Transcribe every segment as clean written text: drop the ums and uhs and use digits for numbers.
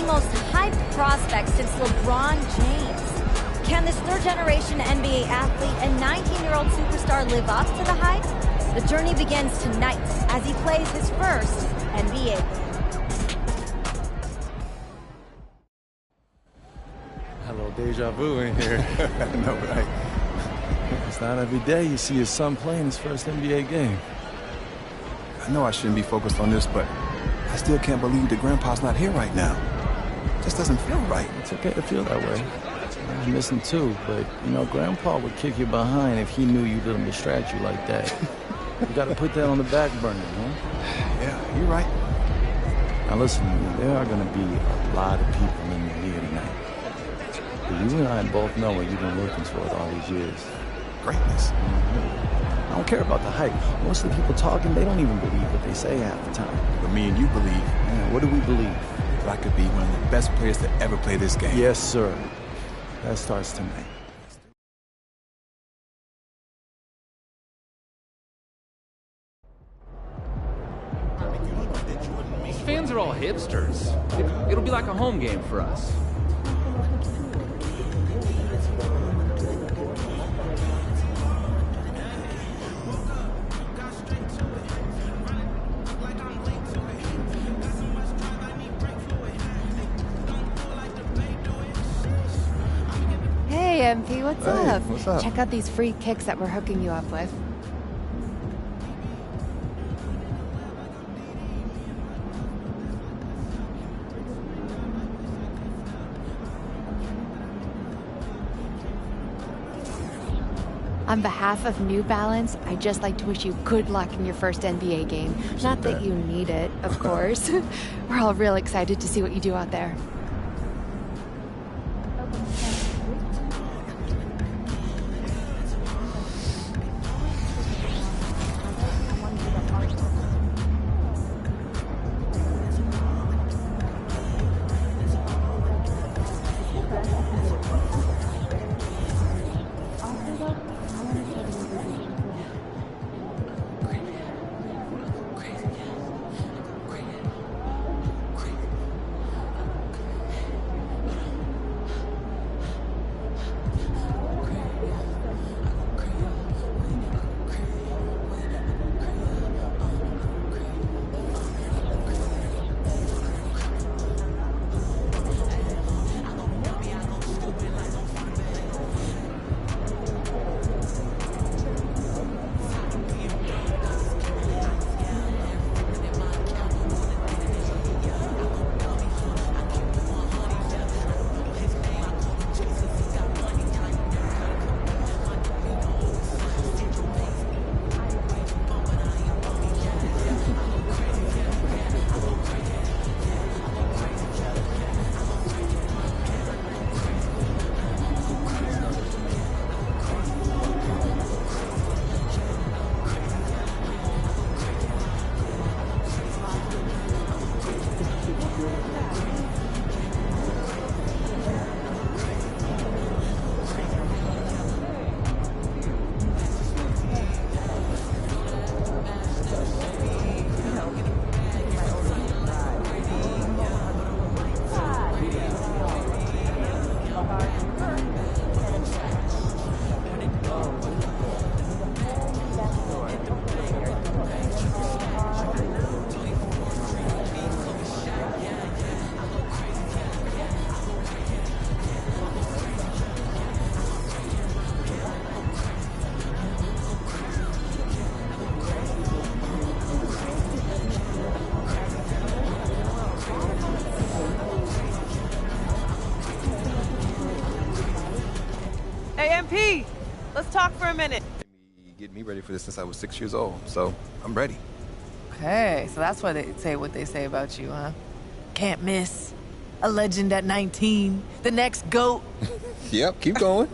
most hyped prospect since LeBron James. Can this third-generation NBA athlete and 19-year-old superstar live up to the hype? The journey begins tonight as he plays his first NBA game. Hello, deja vu in here. I know, right? It's not every day you see your son playing his first NBA game. I know I shouldn't be focused on this, but I still can't believe that Grandpa's not here right now. Just doesn't feel right. It's okay to feel that way. I miss him too, but, you know, Grandpa would kick you behind if he knew you let him distract you like that. You gotta put that on the back burner, man. Yeah, you're right. Now listen, there are gonna be a lot of people in the league tonight. But you and I both know what you've been working toward all these years. Greatness. I don't care about the hype. Most of the people talking, they don't even believe what they say half the time. But me and you believe. Yeah, what do we believe? That I could be one of the best players to ever play this game. Yes, sir. That starts tonight. These fans are all hipsters. It'll be like a home game for us. Hey, MP, what's up? What's up? Check out these free kicks that we're hooking you up with. On behalf of New Balance, I'd just like to wish you good luck in your first NBA game. Not that you need it, of course. We're all real excited to see what you do out there. Hey, MP, let's talk for a minute. Getting me ready for this since I was 6 years old, so I'm ready. Hey, so that's why they say what they say about you, huh? Can't miss. A legend at 19. The next GOAT. Yep, keep going.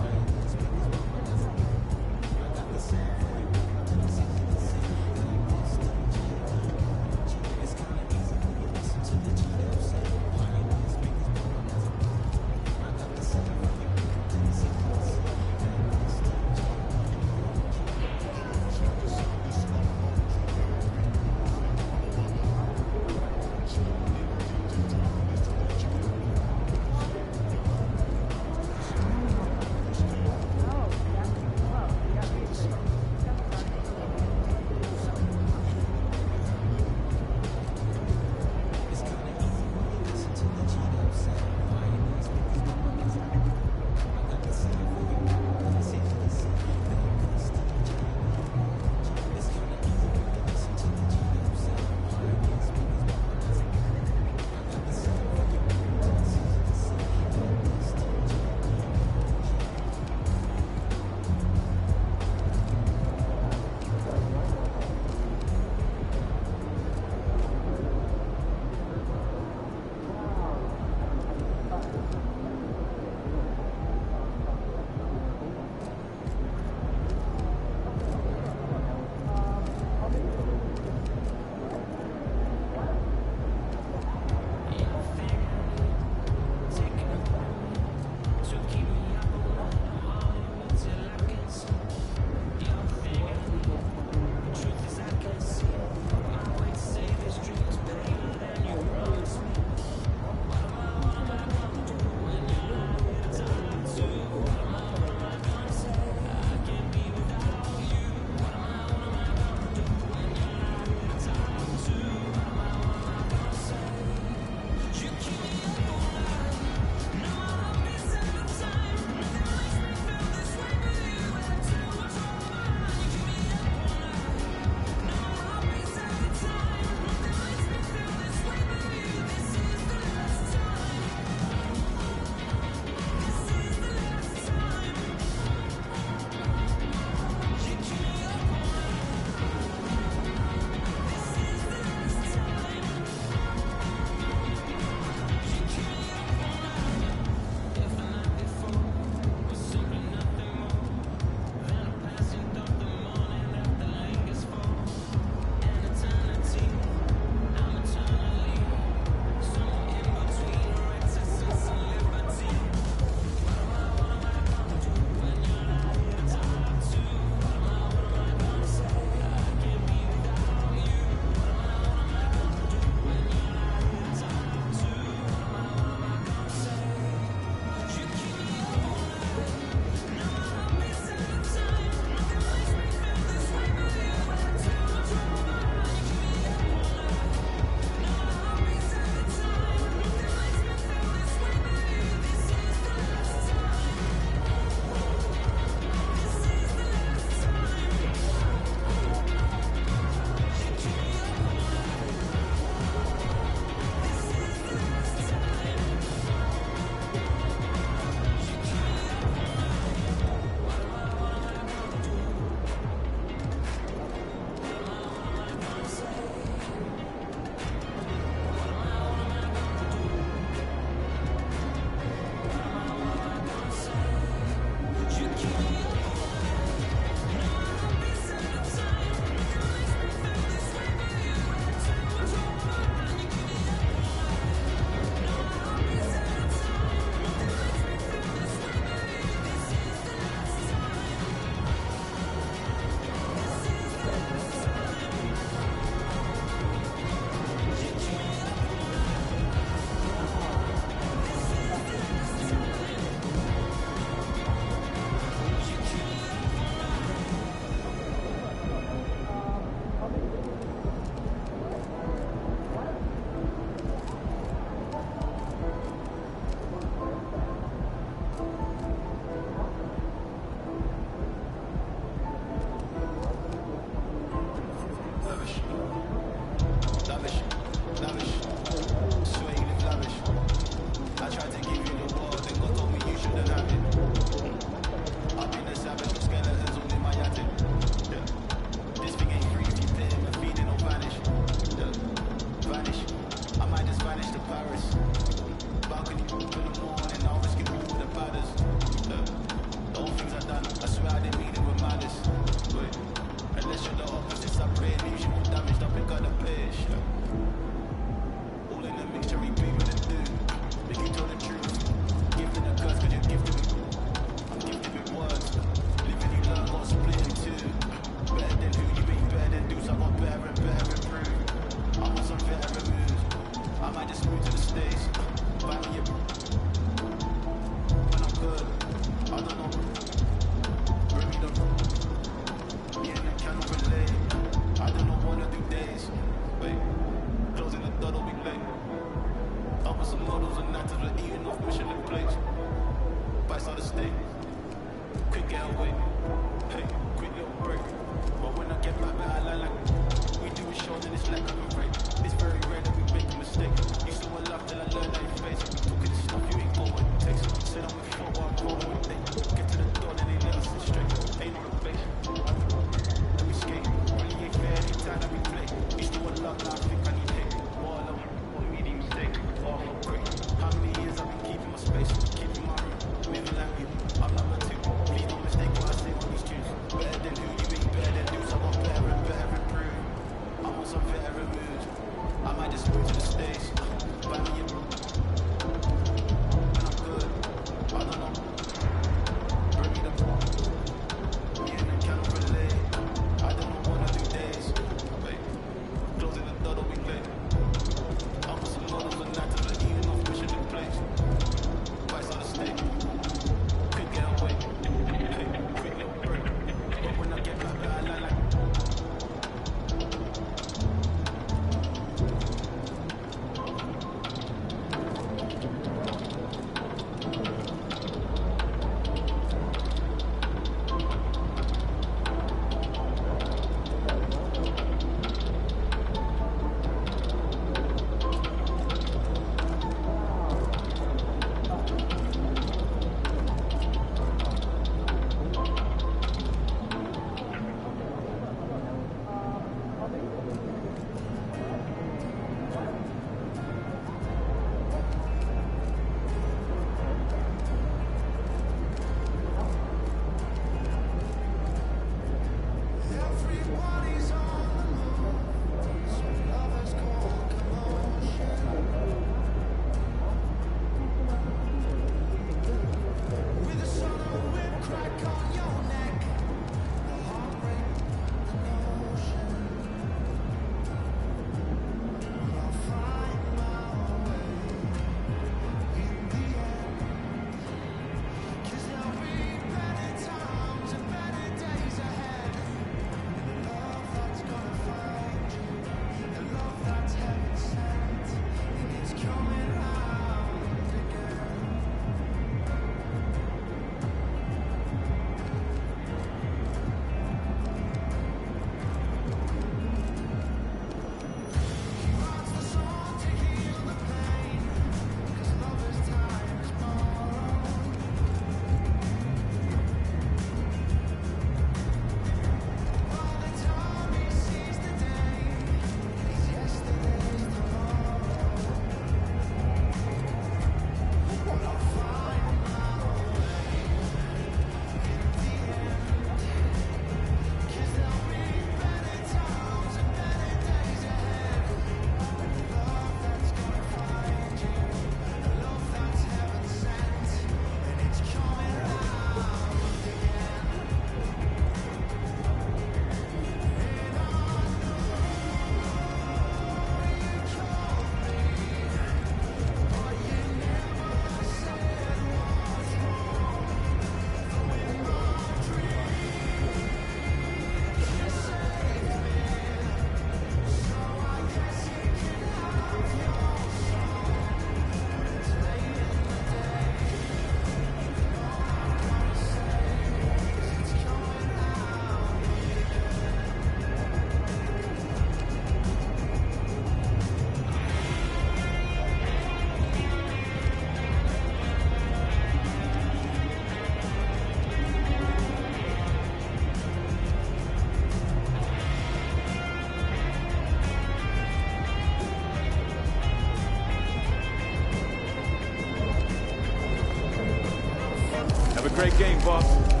Have a great game, boss.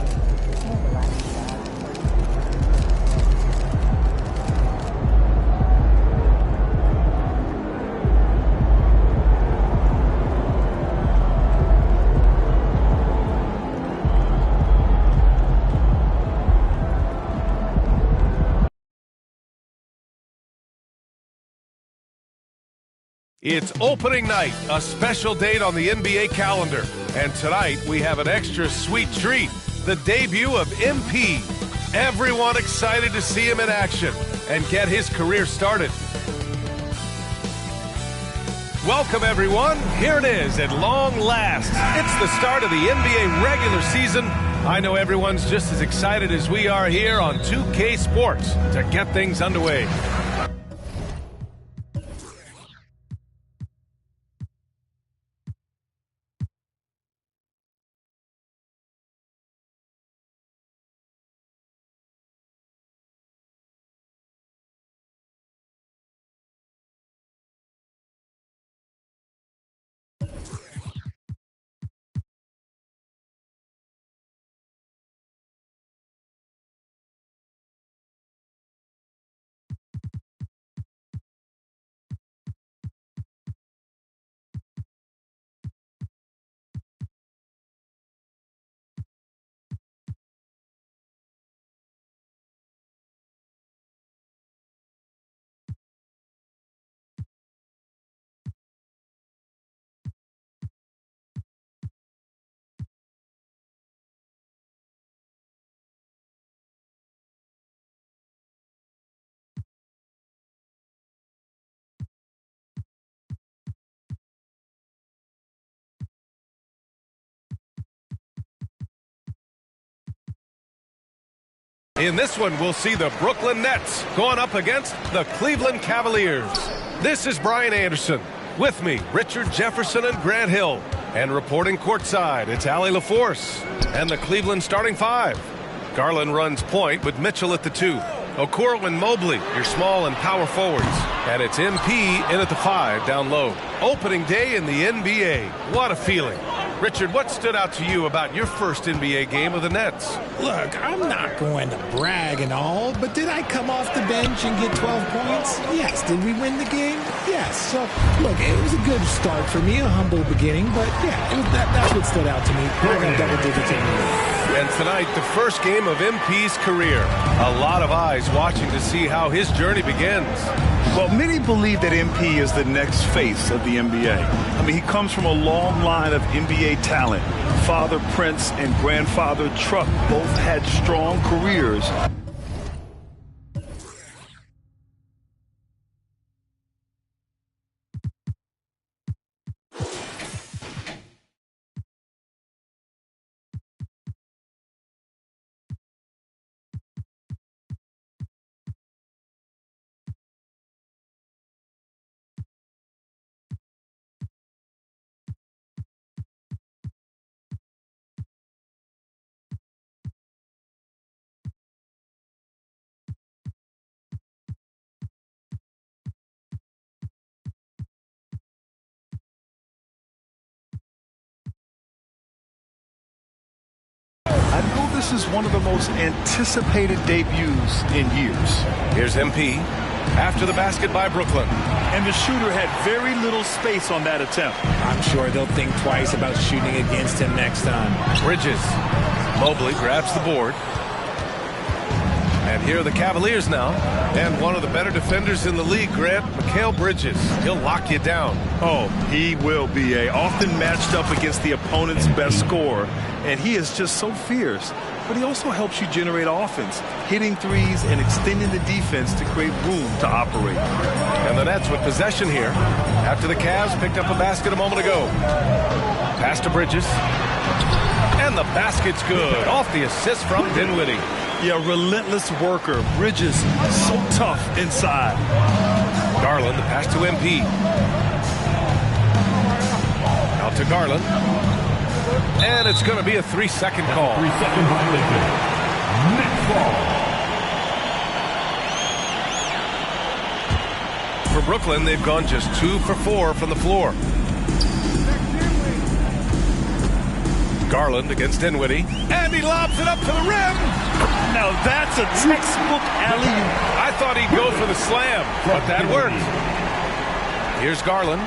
It's opening night, a special date on the NBA calendar. And tonight, we have an extra sweet treat, the debut of MP. Everyone excited to see him in action and get his career started. Welcome, everyone. Here it is at long last. It's the start of the NBA regular season. I know everyone's just as excited as we are here on 2K Sports to get things underway. In this one, we'll see the Brooklyn Nets going up against the Cleveland Cavaliers. This is Brian Anderson. With me, Richard Jefferson and Grant Hill. And reporting courtside, it's Allie LaForce and the Cleveland starting five. Garland runs point with Mitchell at the 2. Okoro and Mobley, your small and power forwards. And it's MP in at the 5 down low. Opening day in the NBA. What a feeling. Richard, what stood out to you about your first NBA game with the Nets? Look, I'm not going to brag and all, but did I come off the bench and get 12 points? Yes. Did we win the game? Yes. So, look, it was a good start for me, a humble beginning, but yeah, that's what stood out to me. I got double digits in the And tonight, the first game of MP's career. A lot of eyes watching to see how his journey begins. Well, many believe that MP is the next face of the NBA. I mean, he comes from a long line of NBA talent. Father Prince and grandfather Truck both had strong careers. I know this is one of the most anticipated debuts in years. Here's MP after the basket by Brooklyn. And the shooter had very little space on that attempt. I'm sure they'll think twice about shooting against him next time. Bridges. Mobley grabs the board. And here are the Cavaliers now. And one of the better defenders in the league, Grant, Mikal Bridges. He'll lock you down. Oh, he will be often matched up against the opponent's best scorer. And he is just so fierce. But he also helps you generate offense, hitting threes and extending the defense to create room to operate. And the Nets with possession here after the Cavs picked up a basket a moment ago. Pass to Bridges. And the basket's good. Off the assist from Dinwiddie. Yeah, relentless worker. Bridges, so tough inside. Garland, the pass to MP. Out to Garland. And it's going to be a 3-second call. 3-second violation. Next ball. For Brooklyn, they've gone just 2 for 4 from the floor. Garland against Dinwiddie. And he lobs it up to the rim. Now that's a textbook alley-oop. I thought he'd go for the slam, but that worked. Here's Garland.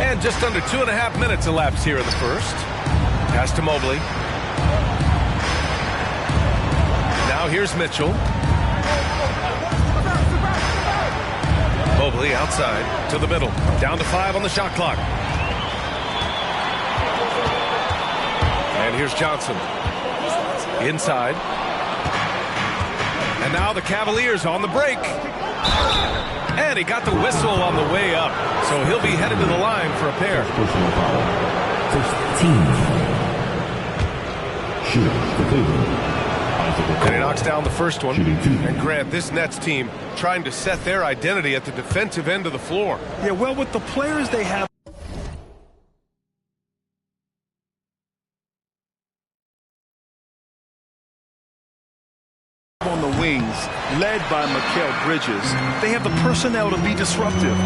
And just under 2.5 minutes elapsed here in the first. Pass to Mobley. Now here's Mitchell. Mobley outside to the middle. Down to 5 on the shot clock. And here's Johnson. Inside. And now the Cavaliers on the break. And he got the whistle on the way up. So he'll be headed to the line for a pair. Personal foul. First team. Shooter for Cleveland. And he knocks down the first one. Shooting 2. And Grant, this Nets team trying to set their identity at the defensive end of the floor. Yeah, well, with the players they have on the wings, led by Mikal Bridges, they have the personnel to be disruptive.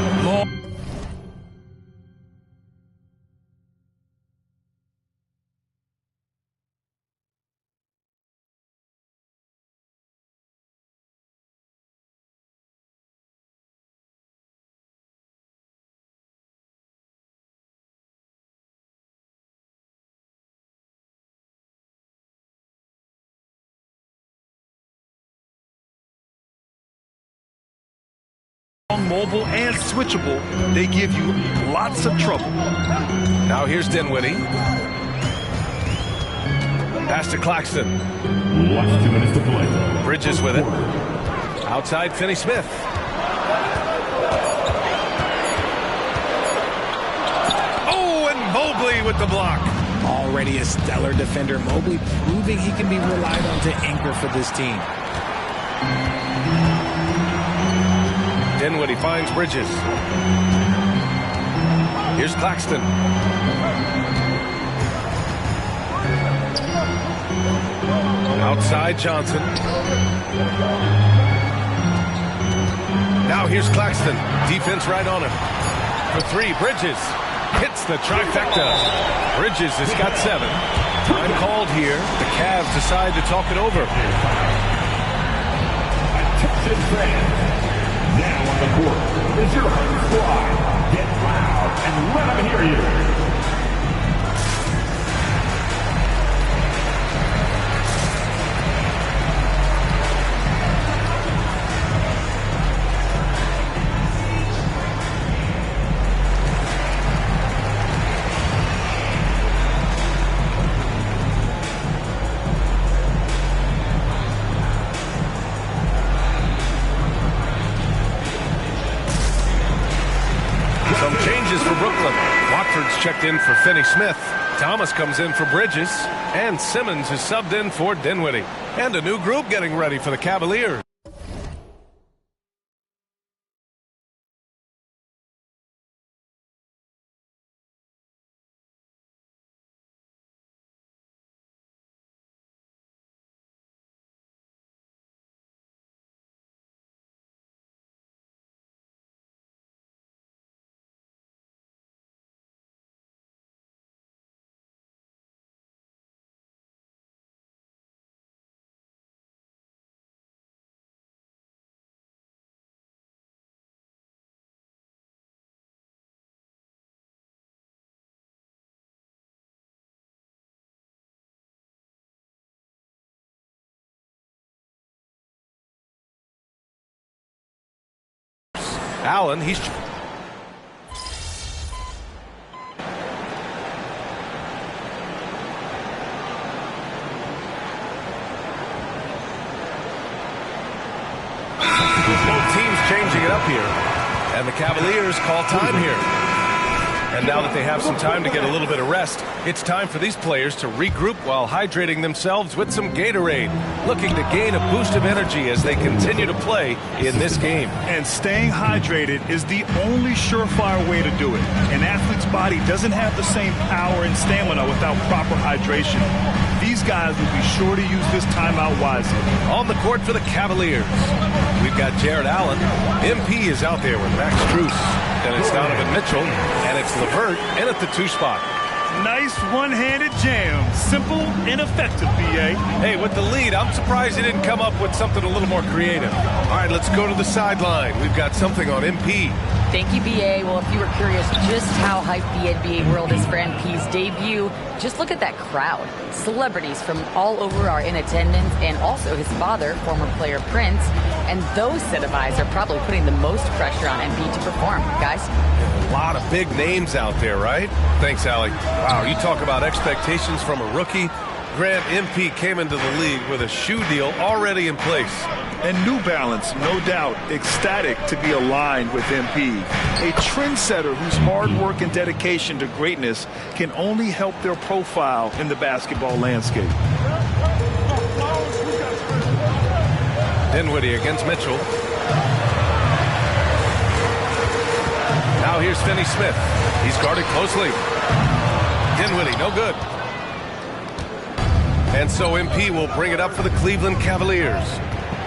Mobile and switchable, they give you lots of trouble. Now here's Dinwiddie. Pass to Claxton. Last 2 minutes to play. Bridges with it. Outside Finney-Smith. Oh, and Mobley with the block. Already a stellar defender, Mobley proving he can be relied on to anchor for this team. Dinwiddie finds Bridges. Here's Claxton. Outside Johnson. Now here's Claxton. Defense right on him. For three, Bridges hits the trifecta. Bridges has got 7. Time called here. The Cavs decide to talk it over. Attention fans. Now on the court is your home squad. Get loud and let them hear you. Some changes for Brooklyn. Watford's checked in for Finney-Smith. Thomas comes in for Bridges. And Simmons is subbed in for Dinwiddie. And a new group getting ready for the Cavaliers. Allen, he's... Teams changing it up here. And the Cavaliers call time here. And now that they have some time to get a little bit of rest, it's time for these players to regroup while hydrating themselves with some Gatorade, looking to gain a boost of energy as they continue to play in this game. And staying hydrated is the only surefire way to do it. An athlete's body doesn't have the same power and stamina without proper hydration. These guys will be sure to use this timeout wisely. On the court for the Cavaliers, we've got Jared Allen. MP is out there with Max Strus. Then it's Donovan Mitchell, and it's LeVert in at the 2 spot. Nice one-handed jam. Simple and effective, B.A. Hey, with the lead, I'm surprised he didn't come up with something a little more creative. All right, let's go to the sideline. We've got something on MP. Thank you, BA. Well, if you were curious just how hyped the NBA world is for MP's debut, just look at that crowd. Celebrities from all over are in attendance, and also his father, former player Prince. And those set of eyes are probably putting the most pressure on MP to perform. Guys? A lot of big names out there, right? Thanks, Allie. Wow, you talk about expectations from a rookie. Grant, MP came into the league with a shoe deal already in place. And New Balance, no doubt, ecstatic to be aligned with MP. A trendsetter whose hard work and dedication to greatness can only help their profile in the basketball landscape. Dinwiddie against Mitchell. Now here's Finney-Smith. He's guarded closely. Dinwiddie, no good. And so MP will bring it up for the Cleveland Cavaliers.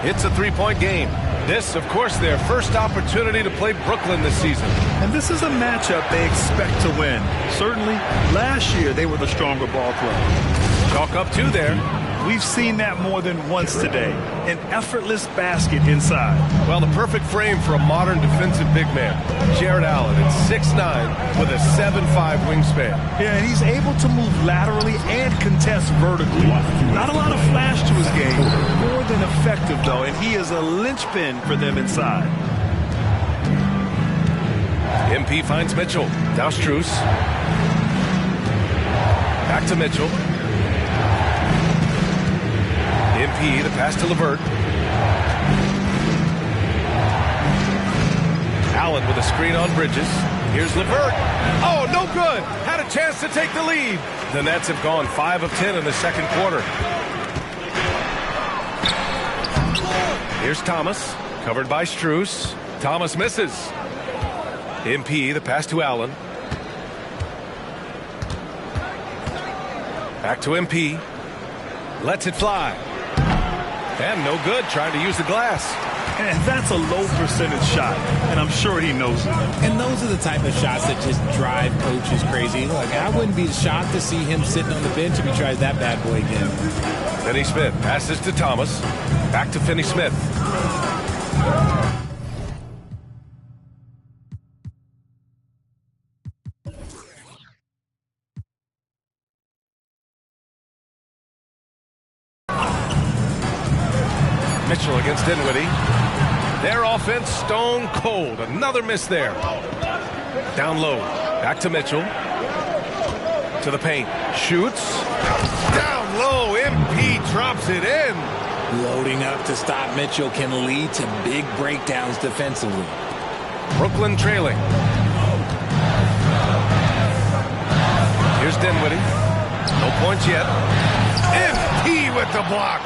It's a 3-point game. This, of course, their first opportunity to play Brooklyn this season. And this is a matchup they expect to win. Certainly, last year they were the stronger ball club. Chalk up 2 there. We've seen that more than once today. An effortless basket inside. Well, the perfect frame for a modern defensive big man. Jared Allen at 6'9" with a 7'5" wingspan. Yeah, and he's able to move laterally and contest vertically. Not a lot of flash to his game. More than effective, though, and he is a linchpin for them inside. MP finds Mitchell. Now Strus. Back to Mitchell. MP, the pass to LeVert. Allen with a screen on Bridges. Here's LeVert. Oh, no good. Had a chance to take the lead. The Nets have gone 5 of 10 in the second quarter. Here's Thomas, covered by Strus. Thomas misses. MP, the pass to Allen. Back to MP. Lets it fly. And no good, trying to use the glass. And that's a low percentage shot, and I'm sure he knows it. And those are the type of shots that just drive coaches crazy. Look, I wouldn't be shocked to see him sitting on the bench if he tries that bad boy again. Finney-Smith passes to Thomas. Back to Finney-Smith. Mitchell against Dinwiddie. Their offense stone cold. Another miss there. Down low. Back to Mitchell. To the paint. Shoots. Down low. MP drops it in. Loading up to stop Mitchell can lead to big breakdowns defensively. Brooklyn trailing. Here's Dinwiddie. No points yet. MP with the block.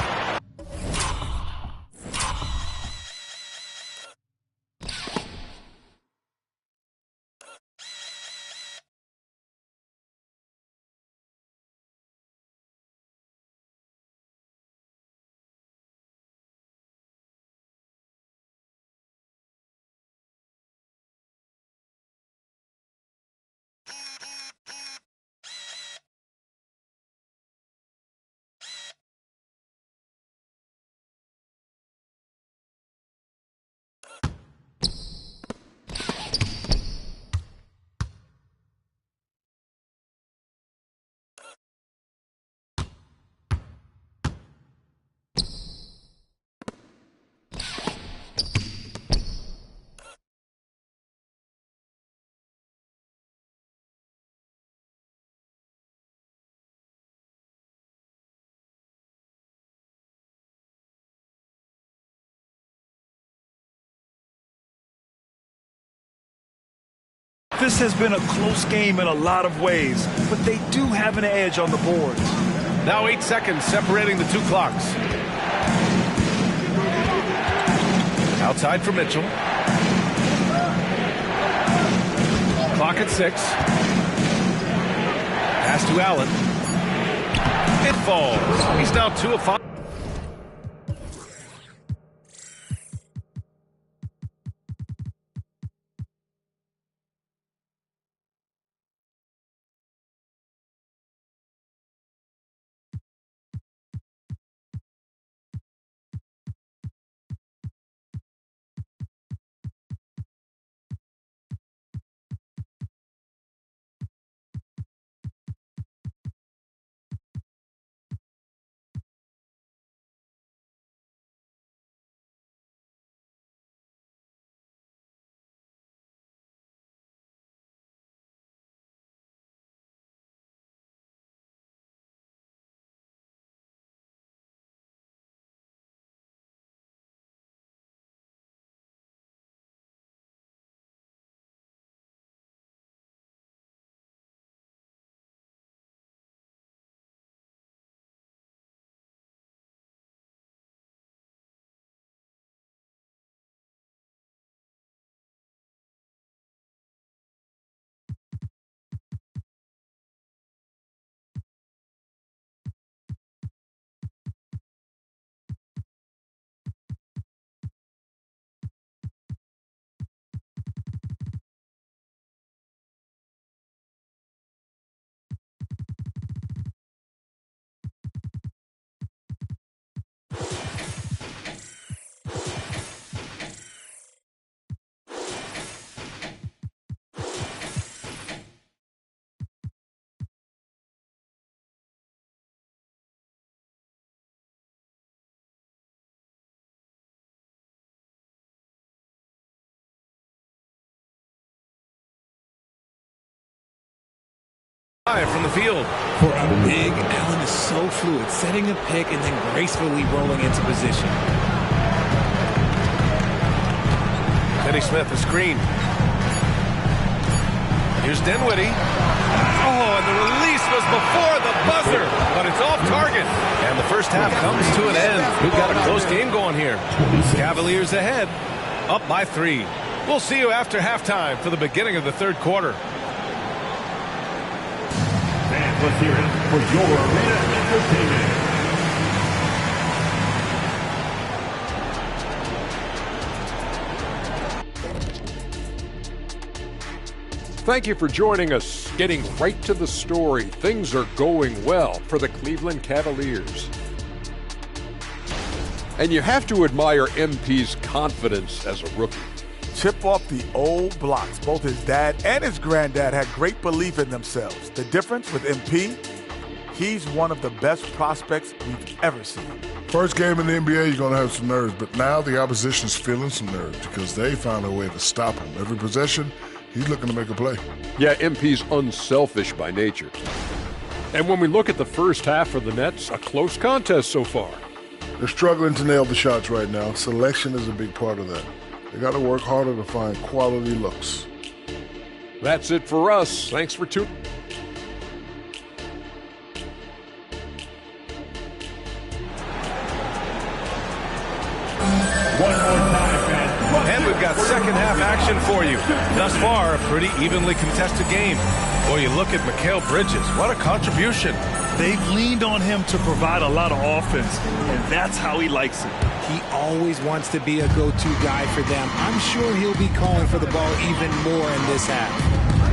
This has been a close game in a lot of ways, but they do have an edge on the boards. Now 8 seconds separating the two clocks. Outside for Mitchell. Clock at 6. Pass to Allen. It falls. He's now 2 of 5. From the field. For a big, Allen is so fluid, setting a pick and then gracefully rolling into position. Finney-Smith, the screen. Here's Dinwiddie. Oh, and the release was before the buzzer, but it's off target. And the first half comes to an end. We've got a close game going here. Cavaliers ahead, up by 3. We'll see you after halftime for the beginning of the third quarter. Fans, let's hear it for your arena entertainment. Thank you for joining us. Getting right to the story, things are going well for the Cleveland Cavaliers. And you have to admire MP's confidence as a rookie. Chip off the old blocks. Both his dad and his granddad had great belief in themselves. The difference with MP, he's one of the best prospects we've ever seen. First game in the NBA, you're going to have some nerves, but now the opposition's feeling some nerves because they found a way to stop him. Every possession, he's looking to make a play. Yeah, MP's unselfish by nature. And when we look at the first half of the Nets, a close contest so far. They're struggling to nail the shots right now. Selection is a big part of that. They got to work harder to find quality looks. That's it for us. Thanks for tuning. And we've got second half action for you. Thus far, a pretty evenly contested game. Boy, you look at Mikal Bridges. What a contribution. They've leaned on him to provide a lot of offense, and that's how he likes it. He always wants to be a go-to guy for them. I'm sure he'll be calling for the ball even more in this half.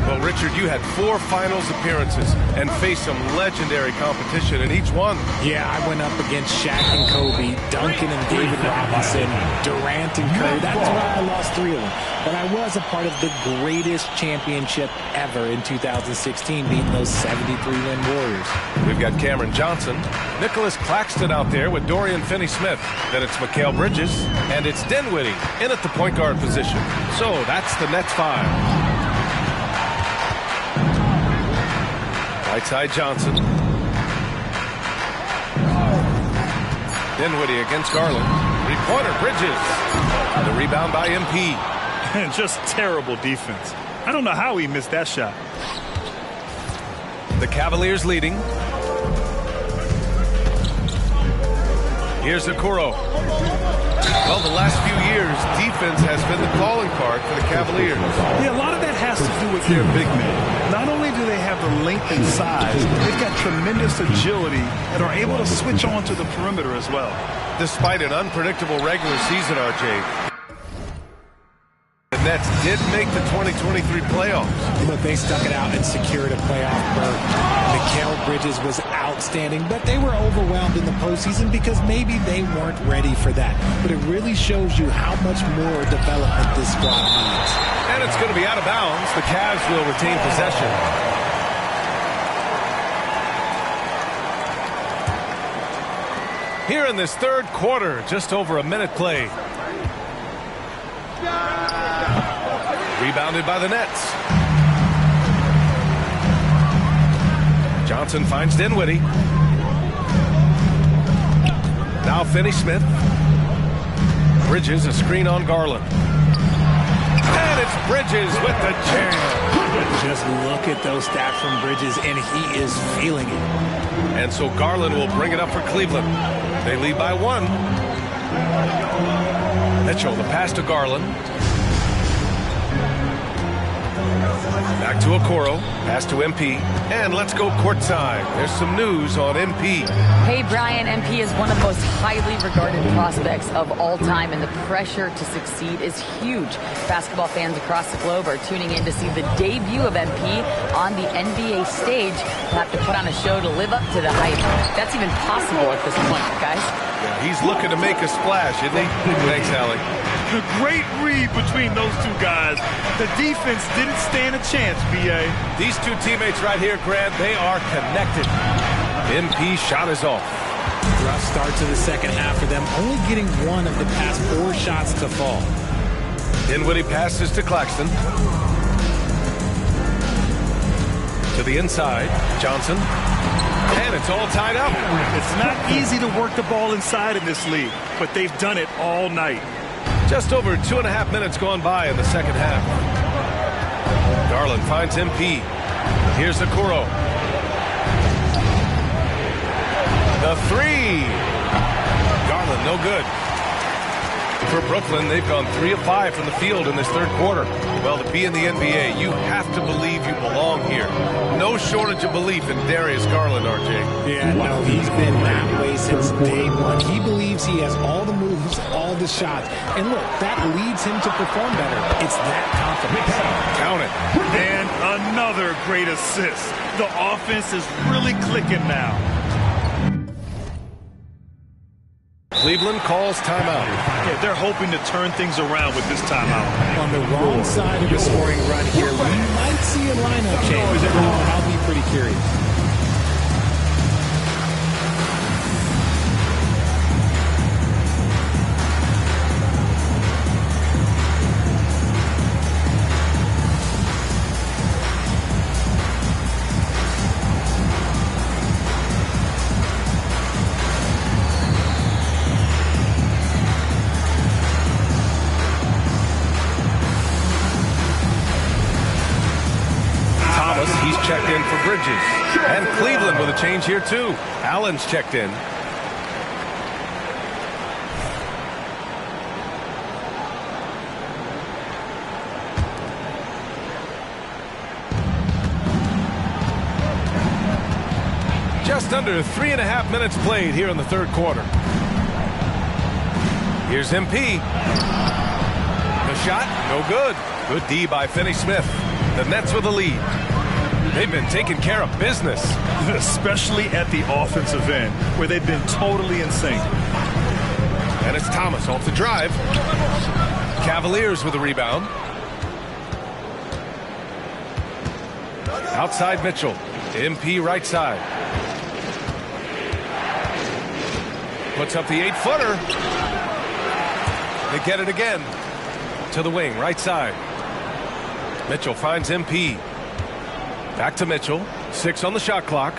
Well, Richard, you had 4 finals appearances and faced some legendary competition in each one. Yeah, I went up against Shaq and Kobe, Duncan and David Robinson, Durant and Curry. That's why I lost 3 of them. But I was a part of the greatest championship ever in 2016, beating those 73-win Warriors. We've got Cameron Johnson, Nicholas Claxton out there with Dorian Finney-Smith. Then it's Mikal Bridges, and it's Dinwiddie in at the point guard position. So that's the Nets 5. Right side Johnson. Dinwiddie against Garland. 3-pointer Bridges. The rebound by MP. And just terrible defense. I don't know how he missed that shot. The Cavaliers leading. Here's Okoro. Well, the last few years, defense has been the calling card for the Cavaliers. Yeah, a lot of that has to do with their big men. Not only do they have the length and size, they've got tremendous agility and are able to switch on to the perimeter as well. Despite an unpredictable regular season, RJ, the Nets did make the 2023 playoffs. Look, they stuck it out and secured a playoff berth. Mikal Bridges was outstanding, but they were overwhelmed in the postseason because maybe they weren't ready for that. But it really shows you how much more development this squad needs. And it's going to be out of bounds. The Cavs will retain possession. Here in this third quarter, just over a minute played. Rebounded by the Nets. Johnson finds Dinwiddie. Now Finney-Smith. Bridges, a screen on Garland. And it's Bridges with the jam. Just look at those stats from Bridges, and he is feeling it. And so Garland will bring it up for Cleveland. They lead by 1. Mitchell, the pass to Garland. Back to Okoro. Pass to MP. And let's go courtside. There's some news on MP. Hey, Brian, MP is one of the most highly regarded prospects of all time, and the pressure to succeed is huge. Basketball fans across the globe are tuning in to see the debut of MP on the NBA stage. He'll have to put on a show to live up to the hype. That's even possible at this point, guys. Yeah, he's looking to make a splash, isn't he? Thanks, Allie. A great read between those two guys. The defense didn't stand a chance, B.A. These two teammates right here, Grant, they are connected. MP shot is off. Rough start to the second half for them, only getting 1 of the past 4 shots to fall. Dinwiddie passes to Claxton. To the inside, Johnson. And it's all tied up. It's not easy to work the ball inside in this league, but they've done it all night. Just over 2.5 minutes gone by in the second half. Garland finds MP. Here's Okoro. The three. Garland, no good. For Brooklyn, they've gone 3 of 5 from the field in this third quarter. Well, to be in the NBA, you have to believe you belong here. No shortage of belief in Darius Garland, RJ. Yeah, no, he's been that way since day one. He believes he has all the moves, all the shots. And look, that leads him to perform better. It's that confidence. Count it. And another great assist. The offense is really clicking now. Cleveland calls timeout. Yeah, they're hoping to turn things around with this timeout. On the wrong side of a scoring run here, we might see a lineup change. I'll be pretty curious. Checked in for Bridges. And Cleveland with a change here, too. Allen's checked in. Just under 3.5 minutes played here in the third quarter. Here's MP. The shot, no good. Good D by Finney-Smith. The Nets with the lead. They've been taking care of business. Especially at the offensive end, where they've been totally in sync. And it's Thomas off the drive. Cavaliers with a rebound. Outside Mitchell. MP right side. Puts up the 8-footer. They get it again. To the wing, right side. Mitchell finds MP. Back to Mitchell. 6 on the shot clock.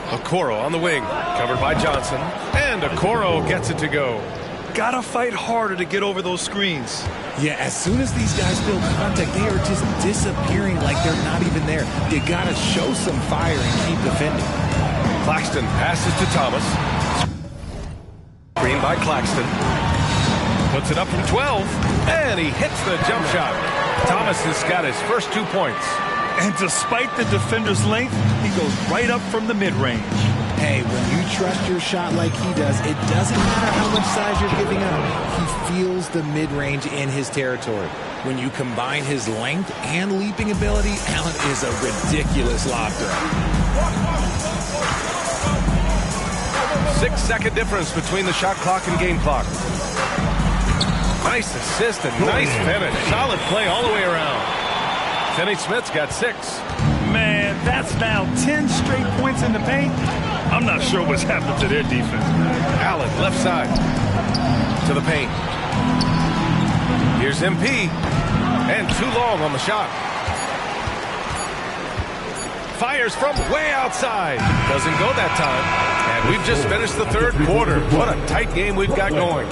Okoro on the wing. Covered by Johnson. And Okoro gets it to go. Gotta fight harder to get over those screens. Yeah, as soon as these guys build contact, they are just disappearing like they're not even there. You gotta show some fire and keep defending. Claxton passes to Thomas. Screen by Claxton. Puts it up from 12. And he hits the jump shot. Thomas has got his first 2 points. And despite the defender's length, he goes right up from the mid-range. Hey, when you trust your shot like he does, it doesn't matter how much size you're giving up. He feels the mid-range in his territory. When you combine his length and leaping ability, Allen is a ridiculous lob threat. 6-second difference between the shot clock and game clock. Nice assist and nice finish. Solid play all the way around. Finney-Smith's got 6. Man, that's now 10 straight points in the paint. I'm not sure what's happened to their defense. Allen, left side. To the paint. Here's MP. And too long on the shot. Fires from way outside. Doesn't go that time. And we've just finished the third quarter. What a tight game we've got going.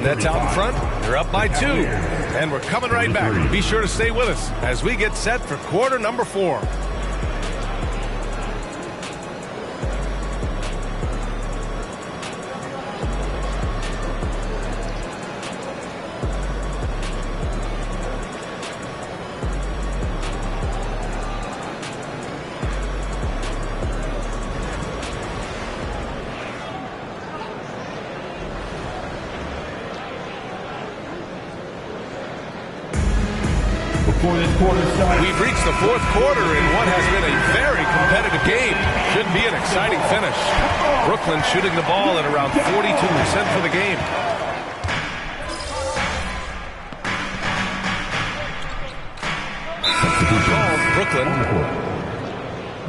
Nets out in front. They're up by 2. And we're coming right back. Be sure to stay with us as we get set for quarter number 4. We've reached the fourth quarter in what has been a very competitive game. Should be an exciting finish. Brooklyn shooting the ball at around 42% for the game. Brooklyn.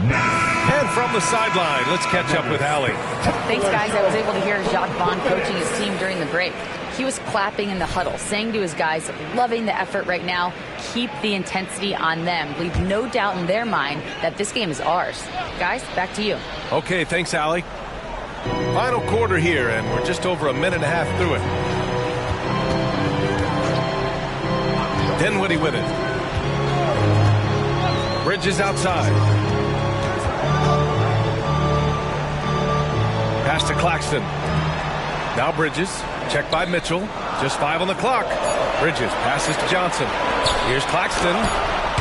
And from the sideline, let's catch up with Allie. Thanks, guys. I was able to hear Jacques Vaughn coaching his team during the break. He was clapping in the huddle, saying to his guys, loving the effort right now. Keep the intensity on them. Leave no doubt in their mind that this game is ours. Guys, back to you. Okay, thanks, Allie. Final quarter here, and we're just over a minute and a half through it. Dinwiddie with it. Bridges outside. Pass to Claxton. Now Bridges. Checked by Mitchell. Just 5 on the clock. Bridges passes to Johnson. Here's Claxton.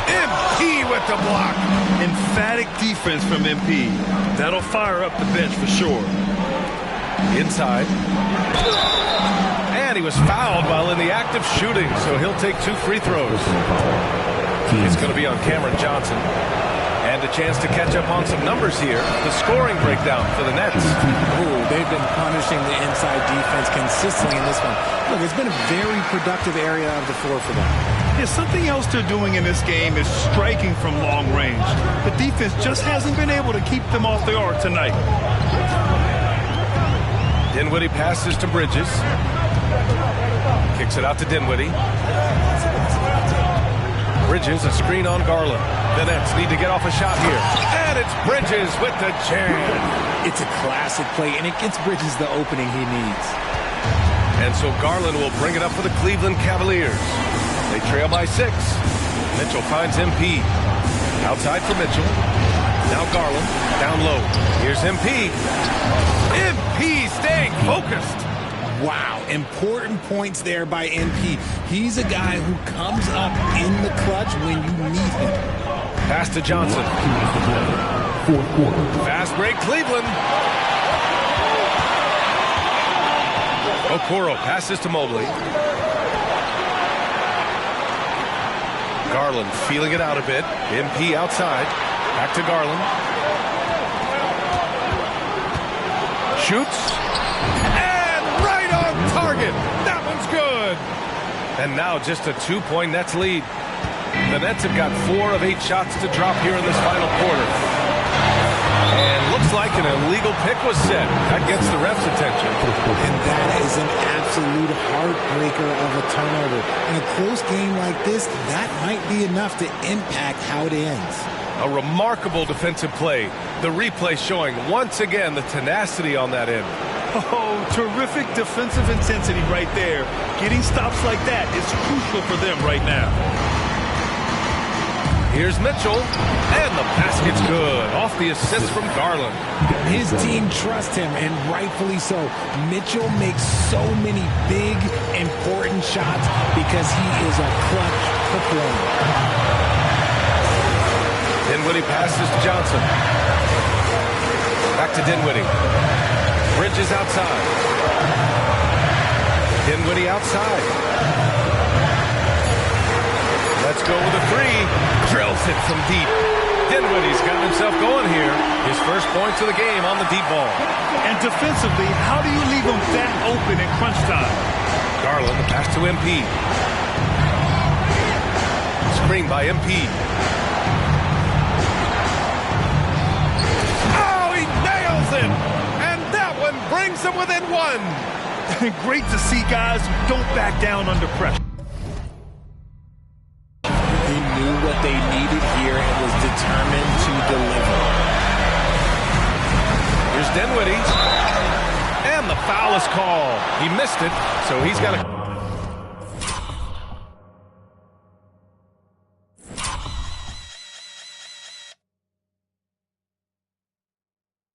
MP with the block. Emphatic defense from MP. That'll fire up the bench for sure. Inside. And he was fouled while in the act of shooting, so he'll take 2 free throws. It's going to be on Cameron Johnson. And a chance to catch up on some numbers here. The scoring breakdown for the Nets. Ooh, they've been punishing the inside defense consistently in this one. Look, it's been a very productive area of the floor for them. Yeah, something else they're doing in this game is striking from long range. The defense just hasn't been able to keep them off the arc tonight. Dinwiddie passes to Bridges. Kicks it out to Dinwiddie. Bridges, a screen on Garland. The Nets need to get off a shot here. And it's Bridges with the jam. It's a classic play, and it gets Bridges the opening he needs. And so Garland will bring it up for the Cleveland Cavaliers. They trail by 6. Mitchell finds MP. Outside for Mitchell. Now Garland, down low. Here's MP. MP staying focused. Wow, important points there by MP. He's a guy who comes up in the clutch when you need him. Pass to Johnson. Fast break, Cleveland. Okoro passes to Mobley. Garland feeling it out a bit. MP outside. Back to Garland. Shoots. Target. That one's good. And now just a 2-point Nets lead. The Nets have got 4 of 8 shots to drop here in this final quarter. And looks like an illegal pick was set. That gets the ref's attention. And that is an absolute heartbreaker of a turnover. In a close game like this, that might be enough to impact how it ends. A remarkable defensive play. The replay showing once again the tenacity on that end. Oh, terrific defensive intensity right there. Getting stops like that is crucial for them right now. Here's Mitchell, and the basket's good. Off the assist from Garland. His team trusts him, and rightfully so. Mitchell makes so many big, important shots because he is a clutch performer. Dinwiddie passes to Johnson. Back to Dinwiddie. Bridges outside. Dinwiddie outside. Let's go with a 3. Drills it from deep. Dinwiddie's got himself going here. His first points of the game on the deep ball. And defensively, how do you leave him that open in crunch time? Garland, the pass to MP. Screen by MP. Oh, he nails it! Brings them within 1. Great to see guys who don't back down under pressure. He knew what they needed here and was determined to deliver. Here's Dinwiddie. And the foul is called. He missed it, so he's got to...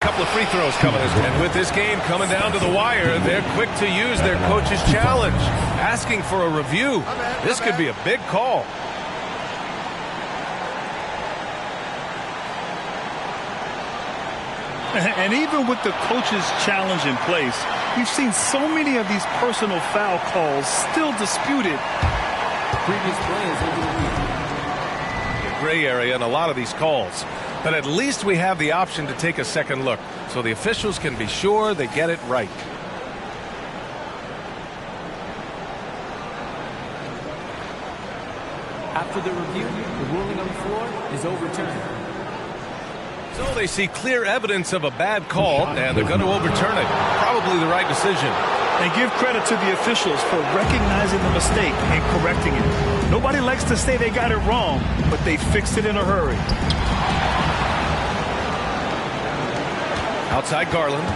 Couple of free throws coming. And with this game coming down to the wire, they're quick to use their coach's challenge. Asking for a review. This could be a big call. And even with the coach's challenge in place, we've seen so many of these personal foul calls still disputed. Previous plays over the week. Gray area in a lot of these calls. But at least we have the option to take a second look, so the officials can be sure they get it right. After the review, the ruling on the floor is overturned. So they see clear evidence of a bad call, and they're going to overturn it. Probably the right decision. And give credit to the officials for recognizing the mistake and correcting it. Nobody likes to say they got it wrong, but they fixed it in a hurry. Outside Garland.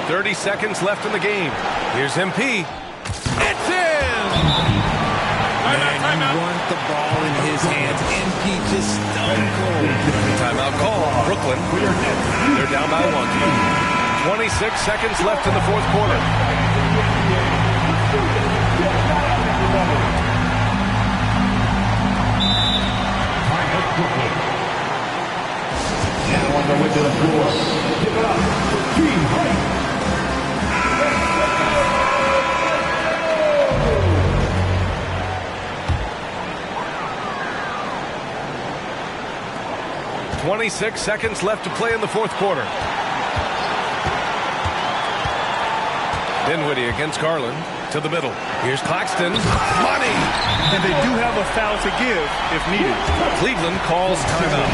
30 seconds left in the game. Here's MP. It's in! Man, you want the ball in his hands. MP just stone cold. Timeout call. Brooklyn. They're down by 1. 26 seconds left in the fourth quarter. Now on the way to the floor. Give it up. Team Hype. 26 seconds left to play in the fourth quarter. Dinwiddie against Garland to the middle. Here's Claxton. Money! And they do have a foul to give if needed. Cleveland calls timeout.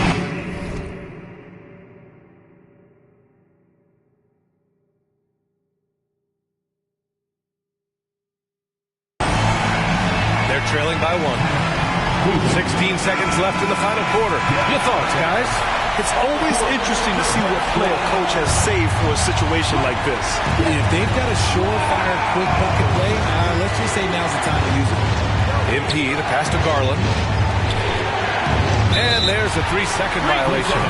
They're trailing by 1. 16 seconds left in the final quarter. Your thoughts, guys? It's always interesting to see what play a coach has saved for a situation like this. If they've got a surefire, quick bucket play, let's just say now's the time to use it. MP, the pass to Garland. And there's a 3-second violation.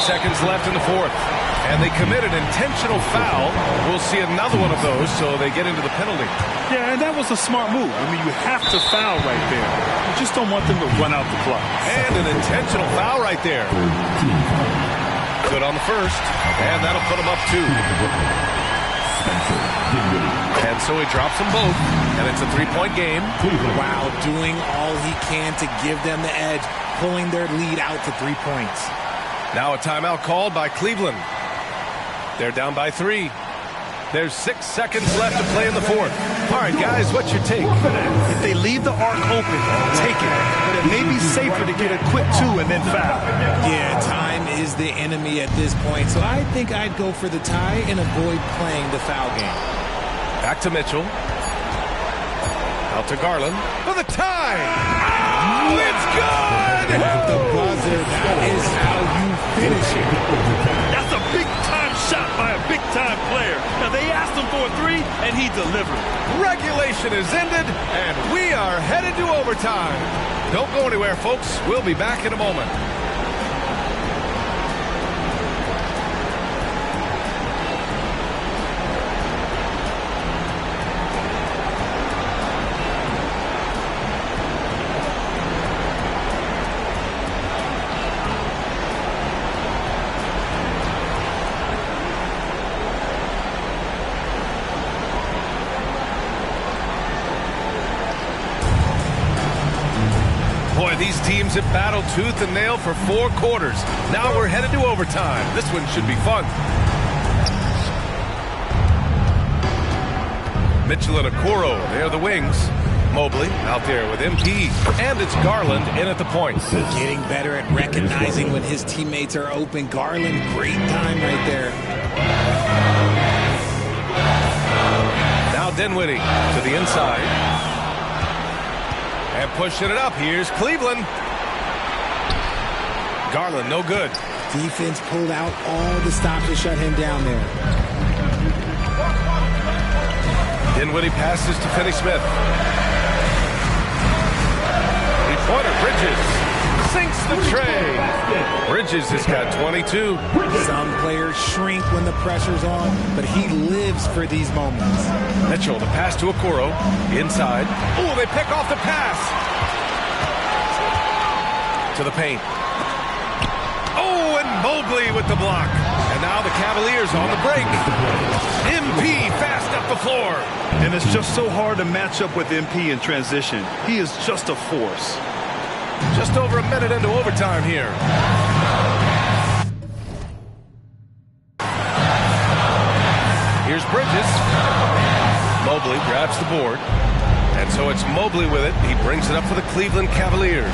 Seconds left in the fourth. And they commit an intentional foul. We'll see another one of those, so they get into the penalty. Yeah, and that was a smart move. I mean, you have to foul right there. You just don't want them to run out the clock. And an intentional foul right there. Good on the first. And that'll put them up 2. And so he drops them both. And it's a 3-point game. Wow, doing all he can to give them the edge, pulling their lead out to 3 points. Now a timeout called by Cleveland. They're down by 3. There's 6 seconds left to play in the fourth. All right, guys, what's your take? If they leave the arc open, take it. But it may be safer to get a quick 2 and then foul. Yeah, time is the enemy at this point. So I think I'd go for the tie and avoid playing the foul game. Back to Mitchell. Out to Garland for the tie. Oh, it's good! At the buzzer, that is how you finish it. That's a big-time shot by a big-time player. Now, they asked him for a 3, and he delivered. Regulation is ended, and we are headed to overtime. Don't go anywhere, folks. We'll be back in a moment. These teams have battled tooth and nail for 4 quarters. Now we're headed to overtime. This one should be fun. Mitchell and Okoro, they're the wings. Mobley out there with MP. And it's Garland in at the point. Getting better at recognizing when his teammates are open. Garland, great time right there. Now Dinwiddie to the inside. And pushing it up. Here's Cleveland. Garland, no good. Defense pulled out all the stops to shut him down there. Dinwiddie passes to Finney-Smith. Three-pointer, Bridges. Sinks the tray. Bridges has got 22. Some players shrink when the pressure's on, but he lives for these moments. Mitchell, the pass to Okoro. Inside. Oh, they pick off the pass. To the paint. Oh, and Mobley with the block. And now the Cavaliers on the break. MP fast up the floor. And it's just so hard to match up with MP in transition. He is just a force. Just over a minute into overtime here. Here's Bridges. Mobley grabs the board. And so it's Mobley with it. He brings it up for the Cleveland Cavaliers.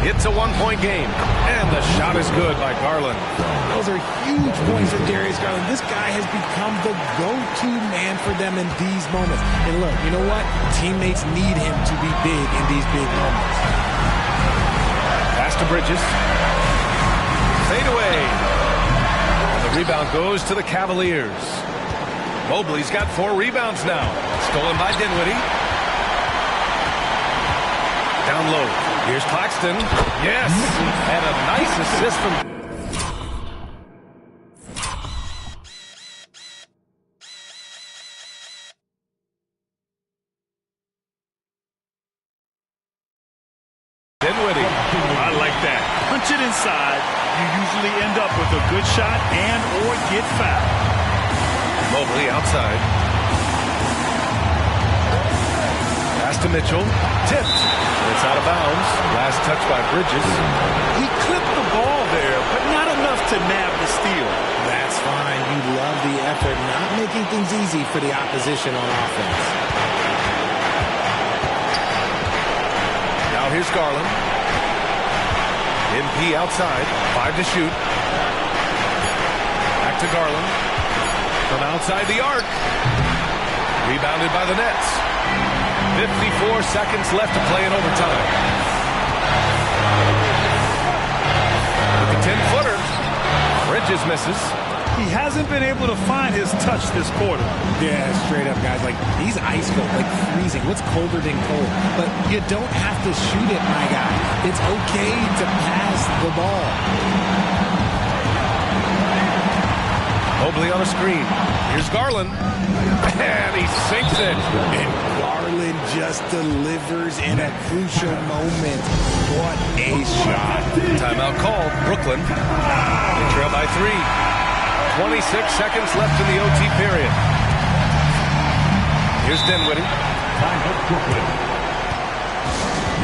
It's a one-point game, and the shot is good by Garland. Those are huge points for Darius Garland. This guy has become the go-to man for them in these moments. And look, you know what? Teammates need him to be big in these big moments. Pass to Bridges. Fade away. And the rebound goes to the Cavaliers. Mobley's got 4 rebounds now. Stolen by Dinwiddie. Down low. Here's Claxton. Yes! And a nice assist from... Dinwiddie. I like that. Punch it inside. You usually end up with a good shot and or get fouled. Mobley outside. Pass to Mitchell. Tipped. It's out of bounds. Last touch by Bridges. He clipped the ball there, but not enough to nab the steal. That's fine. You love the effort, not making things easy for the opposition on offense. Now here's Garland. MP outside. 5 to shoot. Back to Garland. From outside the arc. Rebounded by the Nets. 54 seconds left to play in overtime. With the 10-footer. Bridges misses. He hasn't been able to find his touch this quarter. Yeah, straight up, guys. Like, he's ice cold, like freezing. What's colder than cold? But you don't have to shoot it, my guy. It's okay to pass the ball. Mobley on a screen. Here's Garland. And he sinks it. And Garland just delivers in a crucial moment. What a shot. Timeout called. Brooklyn. They trail by 3. 26 seconds left in the OT period. Here's Dinwiddie. Time for Brooklyn.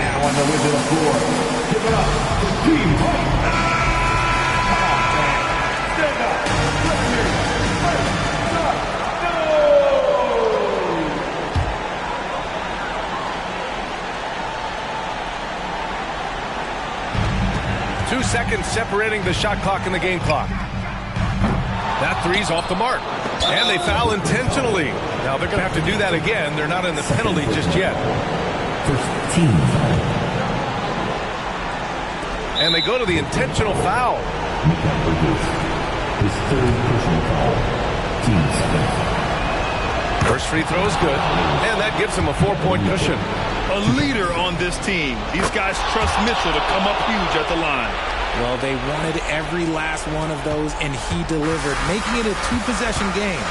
Now on the way to the floor. Give it up for Team Fight. Stand up. Let's hear it. No! 2 seconds separating the shot clock and the game clock. That three's off the mark. And they foul intentionally. Now they're going to have to do that again. They're not in the penalty just yet. First team. And they go to the intentional foul. His third personal foul. Team's fifth. First free throw is good. And that gives him a 4-point cushion. A leader on this team. These guys trust Mitchell to come up huge at the line. Well, they wanted every last one of those, and he delivered, making it a 2-possession game.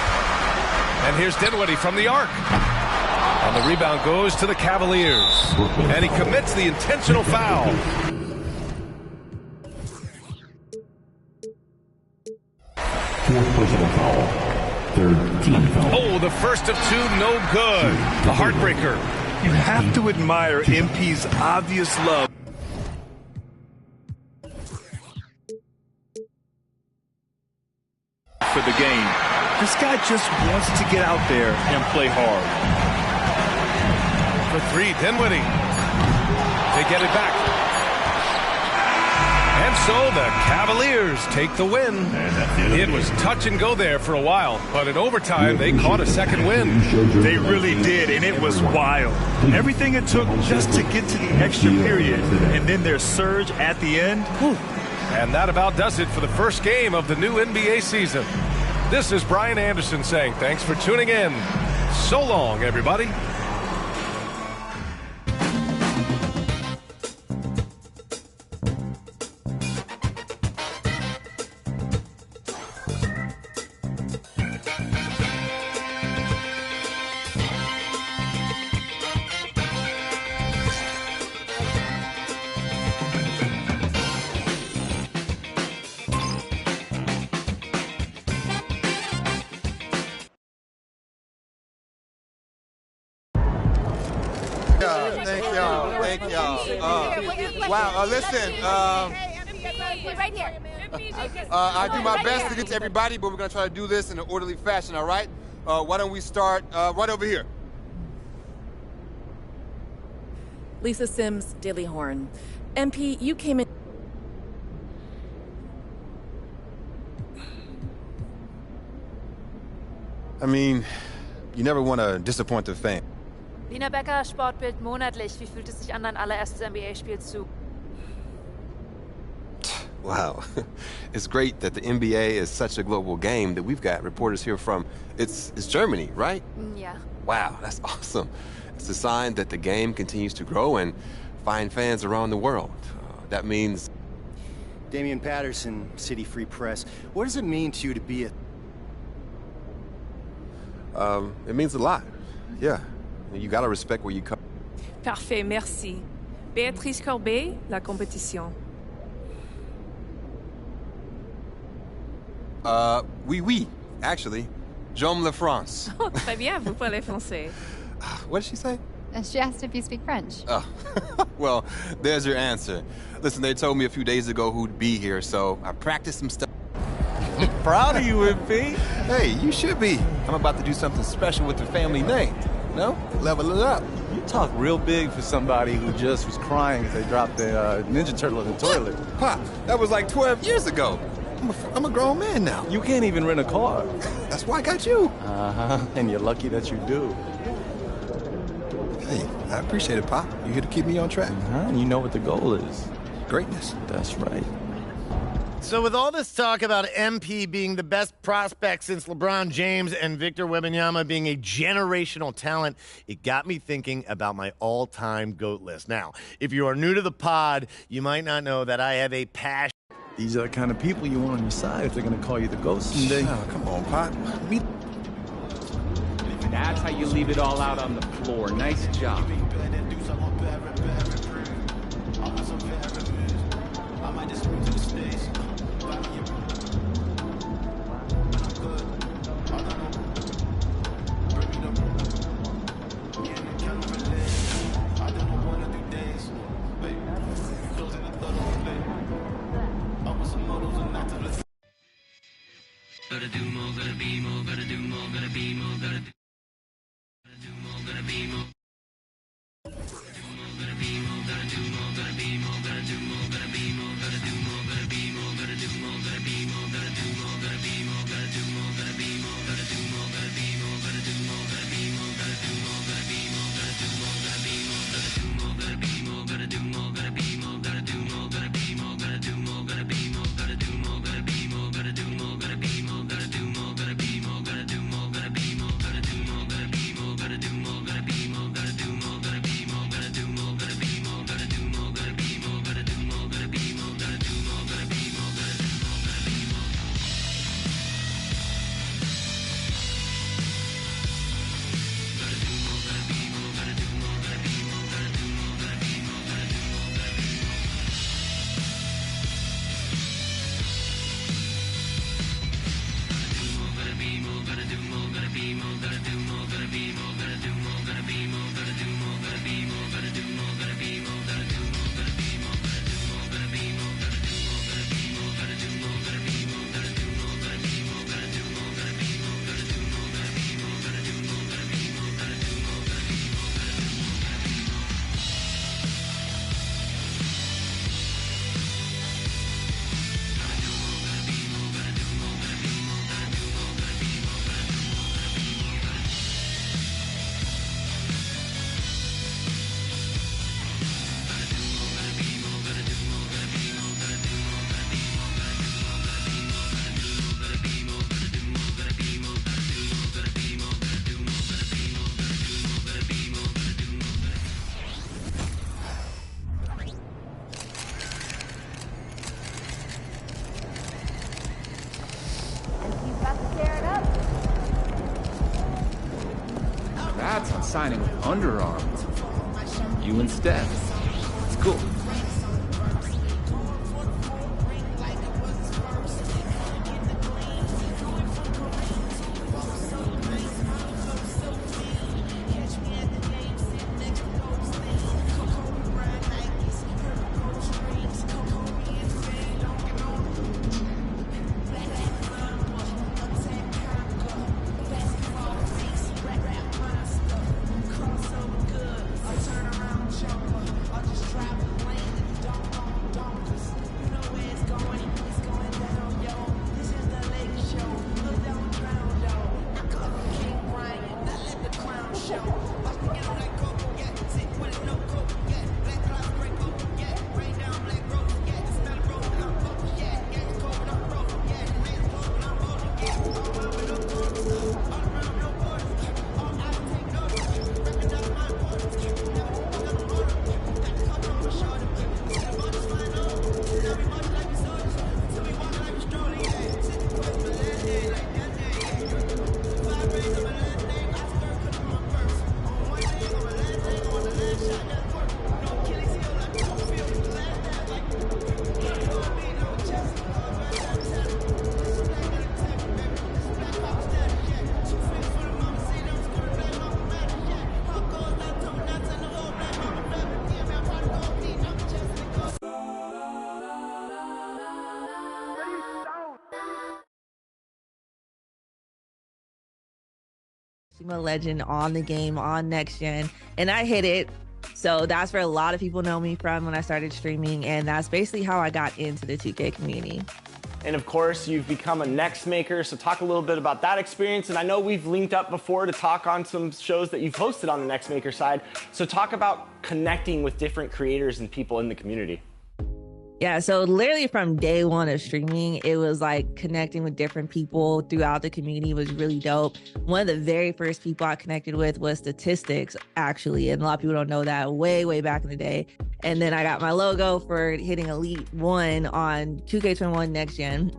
And here's Dinwiddie from the arc. And the rebound goes to the Cavaliers. And he commits the intentional foul. Fourth personal foul. Third team foul. Oh, the first of 2, no good. A heartbreaker. You have to admire MP's obvious love for the game. This guy just wants to get out there and play hard. For 3, Dinwiddie. They get it back. And so the Cavaliers take the win. It was touch and go there for a while, but in overtime they caught a second win. They really did, and it was wild. Everything it took just to get to the extra period, and then their surge at the end. Whew. And that about does it for the first game of the new NBA season. This is Brian Anderson saying thanks for tuning in. So long, everybody. Thank y'all. Wow, listen. Right here. I do my best to get to everybody, but we're going to try to do this in an orderly fashion, all right? Why don't we start right over here? Lisa Sims, Daily Horn. MP, you came in... I mean, you never want to disappoint the fan. Lina Becker, Sportbild monatlich. Wie fühlt es sich an, dein allererstes NBA-Spiel zu? Wow. It's great that the NBA is such a global game that we've got reporters here from, it's Germany, right? Yeah. Wow, that's awesome. It's a sign that the game continues to grow and find fans around the world. That means... Damian Patterson, City Free Press. What does it mean to you to be a... It means a lot. Yeah. You gotta respect where you come. Parfait, merci. Béatrice Corbet, La Compétition. Oui, actually. J'aime la France. Oh, très bien, vous parlez français. What did she say? She asked if you speak French. Oh, well, there's your answer. Listen, they told me a few days ago who'd be here, so I practiced some stuff. Proud of you, MP. Hey, you should be. I'm about to do something special with the family name. No? Level it up. You talk real big for somebody who just was crying as they dropped their Ninja Turtle in the toilet. Pop, that was like 12 years ago. I'm a grown man now. You can't even rent a car. That's why I got you. Uh-huh, and you're lucky that you do. Hey, I appreciate it, Pop. You here to keep me on track. And you know what the goal is. Greatness. That's right. So with all this talk about MP being the best prospect since LeBron James and Victor Wembanyama being a generational talent, it got me thinking about my all-time GOAT list. Now, if you are new to the pod, you might not know that I have a passion. These are the kind of people you want on your side if they're going to call you the GOAT someday. Oh, come on, Pop. That's how you leave it all out on the floor. Nice job. Gotta do more, gotta be more, gotta do more, gotta be more, gotta do more, gotta be more. Gotta be more, gotta do more, gotta be more, gotta do more, gotta be more, gotta do more, gotta be more, gotta do more, gotta be more, gotta do more, gotta be more, gotta do more, gotta be more, gotta do more, gotta be more, gotta do more, gotta be more, gotta do more, gotta be more, gotta do more, gotta be more, gotta do more, gotta do more, gotta be more, gotta do more, gotta be more, gotta do more, gotta be more, gotta do more, gotta be more, gotta do more, gotta be more, gotta do more, gotta be more, gotta do more, gotta be more, gotta do more, gotta be more, gotta do more, gotta be more, gotta do more, gotta be more, gotta do more, gotta be more, gotta do more, gotta be more, gotta do more, gotta be more, gotta do more, gotta be more, gotta do more, gotta be more. That's on signing with underarms. You and Steph. It's cool. Ultimate Legend on the game on Next Gen, and I hit it. So that's where a lot of people know me from when I started streaming, and that's basically how I got into the 2K community. And of course, you've become a Next Maker, so talk a little bit about that experience. And I know we've linked up before to talk on some shows that you've hosted on the Next Maker side. So talk about connecting with different creators and people in the community. Yeah, so literally from day one of streaming, it was like connecting with different people throughout the community was really dope. One of the very first people I connected with was Statistics, actually, and a lot of people don't know that, way back in the day. And then I got my logo for hitting Elite 1 on 2K21 Next Gen.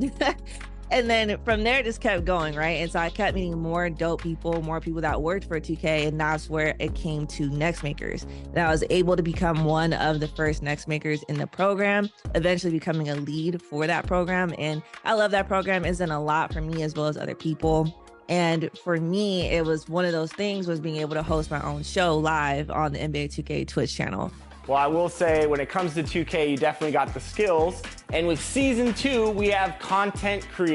And then from there, it just kept going, right? And so I kept meeting more dope people, more people that worked for 2K, and that's where it came to Next Makers. And I was able to become one of the first Next Makers in the program, eventually becoming a lead for that program. And I love that program. It's done a lot for me as well as other people. And for me, it was one of those things was being able to host my own show live on the NBA 2K Twitch channel. Well, I will say when it comes to 2K, you definitely got the skills. And with Season 2, we have content creation.